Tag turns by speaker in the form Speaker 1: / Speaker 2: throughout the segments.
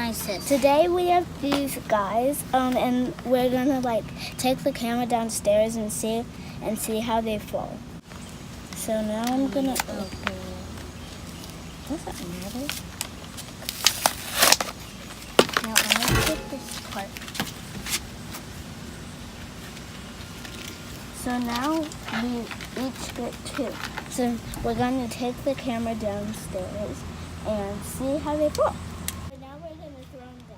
Speaker 1: my sis.
Speaker 2: Today we have these guys, and we're gonna take the camera downstairs and see how they fall. So now I'm gonna open. Does that matter? Now I'll take this part. So now we each get 2. So we're gonna take the camera downstairs and see how they fall. So now we're gonna throw them down.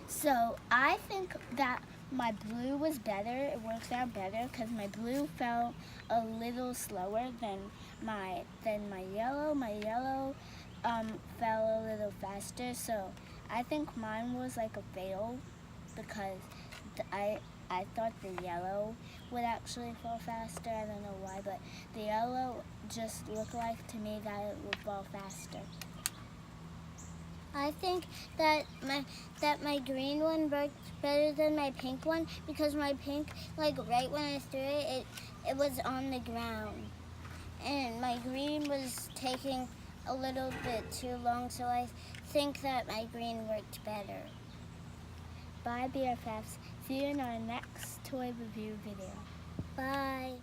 Speaker 2: So I think that my blue was better. It worked out better because my blue fell a little slower than my yellow. My yellow fell a little faster. So I think mine was like a fail because I thought the yellow would actually fall faster. I don't know why, but the yellow just looked like to me that it would fall faster.
Speaker 1: I think that my green one worked better than my pink one because my pink, right when I threw it, it was on the ground. And my green was taking a little bit too long, so I think that my green worked better.
Speaker 2: Bye BFFs. See you in our next toy review video.
Speaker 1: Bye.